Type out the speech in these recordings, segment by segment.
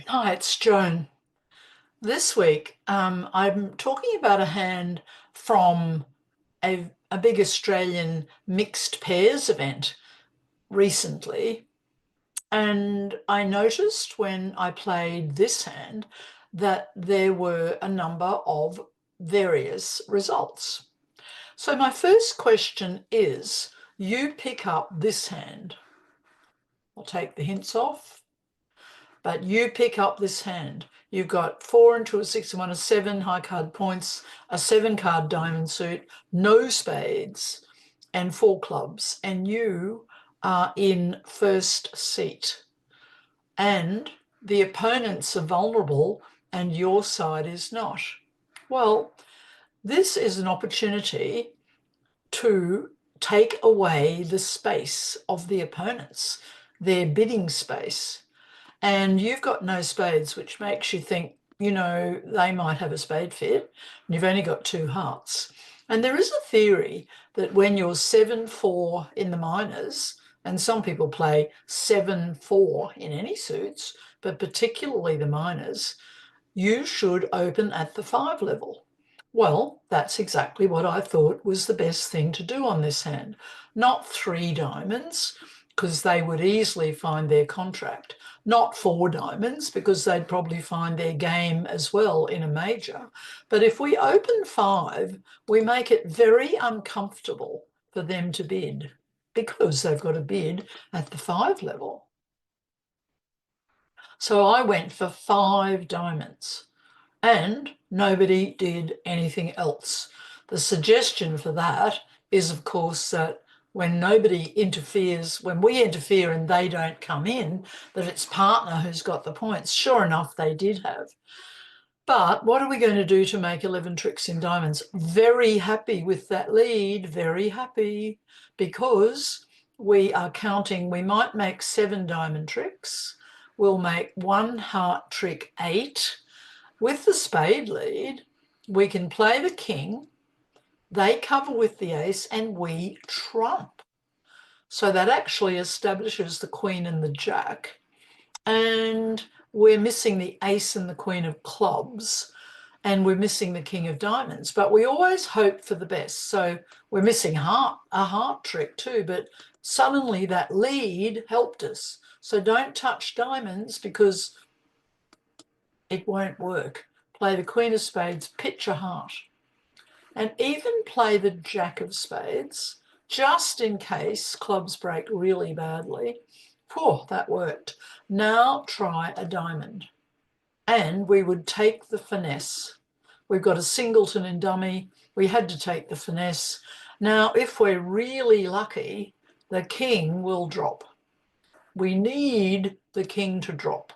Hi, it's Joan. This week, I'm talking about a hand from a big Australian mixed pairs event recently. And I noticed when I played this hand that there were a number of various results. So my first question is, you pick up this hand. I'll take the hints off. But you pick up this hand. You've got 4 and 2, a 6 and 1, a 7 high card points, a 7 card diamond suit, no spades, and 4 clubs. And you are in first seat. And the opponents are vulnerable and your side is not. Well, this is an opportunity to take away the space of the opponents, their bidding space. And you've got no spades, which makes you think, they might have a spade fit, and you've only got 2 hearts. And there is a theory that when you're 7-4 in the minors, and some people play 7-4 in any suits, but particularly the minors, you should open at the 5 level. Well, that's exactly what I thought was the best thing to do on this hand. Not 3 diamonds, because they would easily find their contract. Not 4 diamonds, because they'd probably find their game as well in a major. But if we open 5, we make it very uncomfortable for them to bid, because they've got to bid at the 5 level. So I went for 5 diamonds. And nobody did anything else. The suggestion for that is, of course, that when nobody interferes, when we interfere and they don't come in, that it's partner who's got the points. Sure enough, they did have. But what are we going to do to make 11 tricks in diamonds? Very happy with that lead, very happy, because we are counting, we might make 7 diamond tricks. We'll make 1 heart trick 8. With the spade lead, we can play the king, they cover with the ace, and we trump. So that actually establishes the queen and the jack. And we're missing the ace and the queen of clubs, and we're missing the king of diamonds. But we always hope for the best. So we're missing a heart trick too, but suddenly that lead helped us. So don't touch diamonds because it won't work. Play the queen of spades, pitch a heart, and even play the jack of spades, just in case clubs break really badly. Whew, that worked. Now try a diamond. And we would take the finesse. We've got a singleton in dummy. We had to take the finesse. Now, if we're really lucky, the king will drop. We need the king to drop.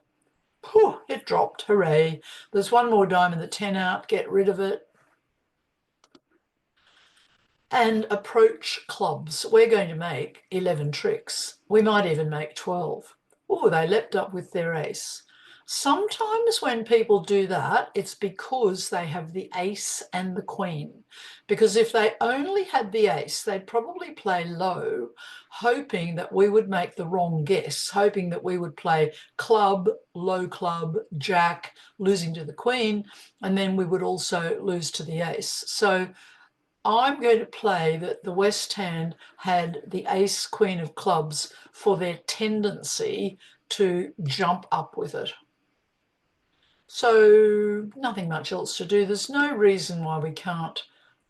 Whew, it dropped, hooray. There's 1 more diamond, the 10 out, get rid of it. And approach clubs. We're going to make 11 tricks. We might even make 12. Oh, they leapt up with their ace. Sometimes when people do that, it's because they have the ace and the queen. Because if they only had the ace, they'd probably play low, hoping that we would make the wrong guess, hoping that we would play club, low club, jack, losing to the queen, and then we would also lose to the ace. So I'm going to play that the West hand had the ace, queen of clubs for their tendency to jump up with it. So nothing much else to do. There's no reason why we can't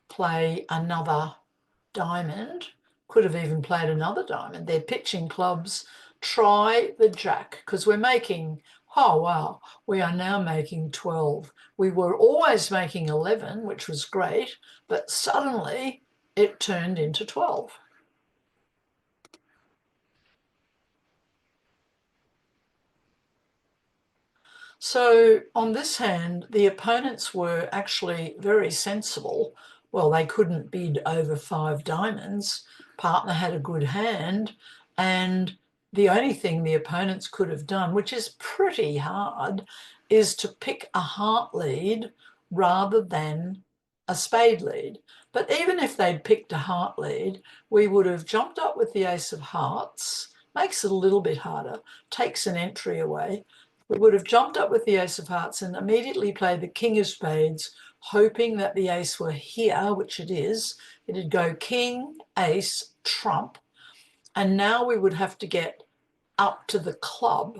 play another diamond. Could have even played another diamond. They're pitching clubs. Try the jack, because we're making, oh wow, we are now making 12. We were always making 11, which was great, but suddenly it turned into 12. So on this hand, the opponents were actually very sensible. Well, they couldn't bid over 5 diamonds. Partner had a good hand, and the only thing the opponents could have done, which is pretty hard, is to pick a heart lead rather than a spade lead. But even if they'd picked a heart lead, we would have jumped up with the ace of hearts, makes it a little bit harder, takes an entry away, We would have jumped up with the ace of hearts and immediately played the king of spades, hoping that the ace were here, which it is. It'd go king, ace, trump, and now we would have to get up to the club.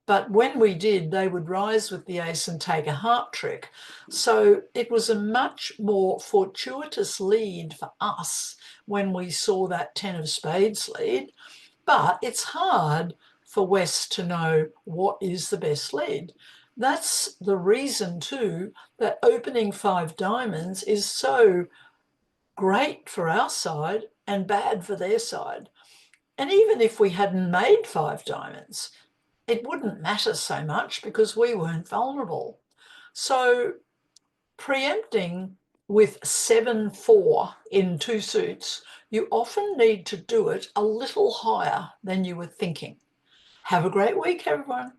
But when we did, they would rise with the ace and take a heart trick. So it was a much more fortuitous lead for us when we saw that 10 of spades lead. But it's hard for West to know what is the best lead. That's the reason, too, that opening 5 diamonds is so great for our side and bad for their side. And even if we hadn't made 5 diamonds, it wouldn't matter so much because we weren't vulnerable. So preempting with 7-4 in 2 suits, you often need to do it a little higher than you were thinking. Have a great week, everyone.